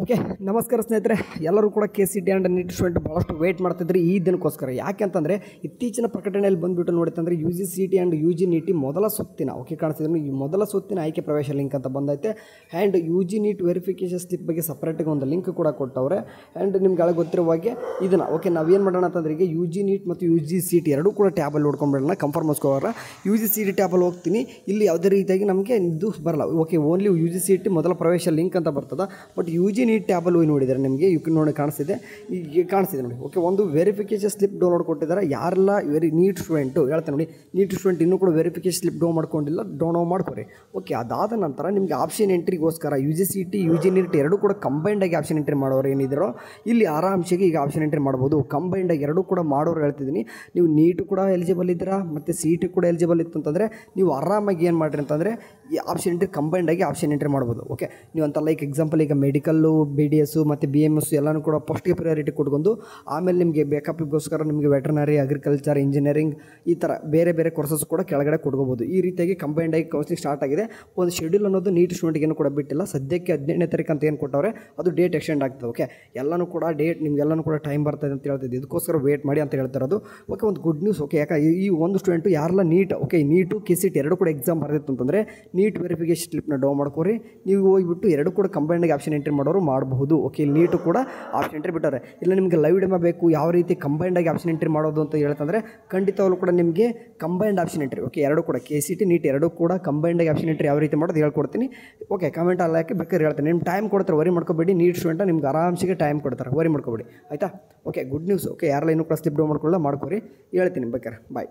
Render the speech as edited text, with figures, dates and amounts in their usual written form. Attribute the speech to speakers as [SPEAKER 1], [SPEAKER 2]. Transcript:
[SPEAKER 1] Okay ನಮಸ್ಕಾರ ಸ್ನೇಹಿತರೆ, ಎಲ್ಲರೂ ಕೂಡ KCET ಆ್ಯಂಡ್ ನೀಟ್ ಸ್ಟೂಡೆಂಟ್ ಭಾಳಷ್ಟು ವೇಟ್ ಮಾಡ್ತಿದ್ರಿ ಈ ದಿನಕ್ಕೋಸ್ಕರ. ಯಾಕೆಂತಂದರೆ ಇತ್ತೀಚಿನ ಪ್ರಕಟಣೆಯಲ್ಲಿ ಬಂದುಬಿಟ್ಟು ನೋಡಿತಂದರೆ UGCET ಆ್ಯಂಡ್ UG NEET ಮೊದಲ ಸುತ್ತಿನ ಕಾಣಿಸ್ತಿದ್ರು ಈ ಮೊದಲ ಸುತ್ತಿನ ಆಯ್ಕೆ ಪ್ರವೇಶ ಲಿಂಕ್ ಅಂತ ಬಂದೈತೆ. And UG NEET verification slip ಬಗ್ಗೆ ಸಪ್ರೇಟಾಗಿ ಒಂದು ಲಿಂಕ್ ಕೂಡ ಕೊಟ್ಟವ್ರೆ. ಆ್ಯಂಡ್ ನಿಮ್ಗೆ ಗೊತ್ತಿರುವ ಹಾಗೆ ಇದನ್ನು ನಾವೇನು ಮಾಡೋಣ ಅಂತಂದ್ರೆ ಈಗ UG NEET ಮತ್ತು UGCET ಎರಡೂ ಕೂಡ ಟ್ಯಾಬಲ್ಲಿ ನೋಡ್ಕೊಂಡ್ಬಿಡೋಣ. ಕಂಫರ್ಮ್ ಮಾಡ್ಕೋರ UGCET ಟ್ಯಾಬಲ್ಲಿ ಹೋಗ್ತೀನಿ. ಇಲ್ಲಿ ಯಾವುದೇ ರೀತಿಯಾಗಿ ನಮಗೆ ಇದು ಬರಲ್ಲ. ಓನ್ಲಿ UGCET ಮೊದಲ ಪ್ರವೇಶ ಲಿಂಕ್ ಅಂತ ಬರ್ತದೆ. ಬಟ್ UG NEET ಟ್ಯಾಬಲ್ಲಿ ಹೋಗಿ ನೋಡಿದರೆ ನಿಮಗೆ ನೋಡಿ ಕಾಣಿಸ್ತಿದೆ ನೋಡಿ. ಒಂದು ವೆರಿಫಿಕೇಷನ್ ಸ್ಲಿಪ್ ಡೌನ್ಲೋಡ್ ಕೊಟ್ಟಿದ್ದಾರೆ. ಯಾರೆಲ್ಲ ನೀಟ್ ಸ್ಟೂಡೆಂಟು ಹೇಳ್ತೇನೆ ನೋಡಿ, ನೀಟ್ ಸ್ಟೂಡೆಂಟ್ ಇನ್ನೂ ಕೂಡ ವೆರಿಫಿಕೇಷನ್ ಸ್ಲಿಪ್ ಡೌನ್ಲೋಡ್ ಮಾಡ್ಕೊರಿ. ಅದಾದ ನಂತರ ನಿಮಗೆ ಆಪ್ಷನ್ ಎಂಟ್ರಿಗೋಸ್ಕರ UGCET UG NEET ಎರಡೂ ಕೂಡ ಕಂಬೈಂಡಾಗಿ ಆಪ್ಷನ್ ಎಂಟ್ರಿ ಮಾಡೋರು ಏನಿದ್ದಾರೋ ಇಲ್ಲಿ ಆರಾಮ್ಸೆಗೆ ಈಗ ಆಪ್ಷನ್ ಎಂಟ್ರಿ ಮಾಡ್ಬೋದು. ಕಂಬೈಂಡಾಗಿ ಎರಡೂ ಕೂಡ ಮಾಡೋರು ಹೇಳ್ತಿದ್ದೀನಿ. ನೀವು ನೀಟು ಕೂಡ ಎಲಿಜಿಬಲ್ ಇದ್ದೀರಾ ಮತ್ತು CET ಕೂಡ ಎಲಿಜಿಬಲ್ ಇತ್ತು ಅಂತಂದರೆ ನೀವು ಆರಾಮಾಗಿ ಏನು ಮಾಡಿರಿ ಅಂತಂದರೆ ಈ ಆಪ್ಷನ್ ಎಂಟ್ರಿ ಕಂಬೈಂಡಾಗಿ ಆಪ್ಷನ್ ಎಂಟ್ರಿ ಮಾಡ್ಬೋದು. ನೀವು ಅಂತ ಲೈಕ್ ಎಕ್ಸಾಂಪಲ್ ಈಗ ಮೆಡಿಕಲ್ಲು BDS ಮತ್ತು BMS ಎಲ್ಲನೂ ಕೂಡ ಫಸ್ಟ್ಗೆ ಪ್ರಿಯಾರಿಟಿ ಕೊಟ್ಕೊಂಡು ಆಮೇಲೆ ನಿಮಗೆ ಬೇಕಪ್ಪಿಗೋಸ್ಕರ ನಿಮಗೆ ವೆಟರ್ನರಿ, ಅಗ್ರಿಕಲ್ಚರ್, ಇಂಜಿನಿಯರಿಂಗ್ ಈ ಥರ ಬೇರೆ ಬೇರೆ ಕೋರ್ಸಸ್ ಕೂಡ ಕೆಳಗಡೆ ಕೊಡ್ಕೋಬೋದು. ಈ ರೀತಿಯಾಗಿ ಕಂಬೈಂಡಾಗಿ ಕೌನ್ಸಿಲಿಂಗ್ ಸ್ಟಾರ್ಟ್ ಆಗಿದೆ. ಒಂದು ಶೆಡ್ಯೂಲ್ ಅನ್ನೋದು ನೀಟ್ ಸ್ಟೂಡೆಂಟ್ಗೇನು ಕೂಡ ಬಿಟ್ಟಿಲ್ಲ. ಸದ್ಯಕ್ಕೆ 17ನೇ ತಾರೀಕು ಅಂತ ಏನು ಕೊಟ್ಟವ್ರೆ ಅದು ಡೇಟ್ ಎಕ್ಸ್ಟೆಂಡ್ ಆಗ್ತದೆ. ಎಲ್ಲನೂ ಕೂಡ ಡೇಟ್ ನಿಮಗೆಲ್ಲನೂ ಕೂಡ ಟೈಮ್ ಬರ್ತದೆ ಅಂತ ಹೇಳ್ತಿದ್ದೆ. ಇದಕ್ಕೋಸ್ಕರ ವೇಟ್ ಮಾಡಿ ಅಂತ ಹೇಳ್ತಿರೋದು. ಒಂದು ಗುಡ್ ನ್ಯೂಸ್. ಯಾಕೆ ಈ ಒಂದು ಸ್ಟೂಡೆಂಟು ಯಾರೆಲ್ಲ ನೀಟ್ ನೀಟು KCET ಎರಡೂ ಕೂಡ ಎಕ್ಸಾಮ್ ಬರ್ದಿತ್ತು ಅಂತಂದರೆ ನೀಟ್ ವೆರಿಫಿಕೇಷನ್ ಸ್ಲಿಪ್ನ ಡೌನ್ ಮಾಡ್ಕೋರಿ. ನೀವು ಹೋಗಿಬಿಟ್ಟು ಎರಡು ಕೂಡ ಕಂಬೈಂಡಾಗಿ ಆಪ್ಷನ್ ಎಂಟ್ರಿ ಮಾಡೋರು ಮಾಡಬಹುದು. ನೀಟು ಕೂಡ ಆಪ್ಷನ್ ಎಂಟ್ರಿ ಬಿಟ್ಟಾರೆ. ಇಲ್ಲ ನಿಮಗೆ ಲೈವ್ ಡೆಮೋ ಬೇಕು ಯಾವ ರೀತಿ ಕಂಬೈಂಡಾಗಿ ಆಪ್ಷನ್ ಎಂಟ್ರಿ ಮಾಡೋದು ಅಂತ ಹೇಳ್ತಂದರೆ ಖಂಡಿತವಾಗ್ಲೂ ಕೂಡ ನಿಮಗೆ ಕಂಬೈಂಡ್ ಆಪ್ಷನ್ ಎಂಟ್ರಿ ಎರಡು ಕೂಡ KCET NEET ಎರಡೂ ಕೂಡ ಕಂಬೈಂಡಾಗಿ ಆಪ್ಷನ್ ಎಂಟ್ರಿ ಯಾವ ರೀತಿ ಮಾಡೋದು ಹೇಳ್ಕೊಡ್ತೀನಿ. ಕಮೆಂಟ್ ಅಲ್ಲಿ ಹಾಕಿ ಬೇಕಾದ್ರೆ ಹೇಳ್ತೀನಿ. ನಿಮ್ಮ ಟೈಮ್ ಕೊಡ್ತಾರೆ, ವರಿ ಮಾಡ್ಕೋಬೇಡಿ. ನೀಟ್ ಸ್ಟೂಡೆಂಟ್ ನಿಮ್ಗೆ ಆರಾಮ್ಸಿಗೆ ಟೈಮ್ ಕೊಡ್ತಾರೆ, ವರಿ ಮಾಡ್ಕೋಬೇಡಿ ಆಯಿತಾ. Good news. ಯಾರೆಲ್ಲ ಇನ್ನೂ ಕೂಡ ಸ್ಲಿಪ್ ಡೌನ್ ಮಾಡ್ಕೊಳ್ಳೋ ಮಾಡ್ಕೊರಿ, ಹೇಳ್ತೀನಿ ಬೇಕಾರೆ. ಬಾಯ್.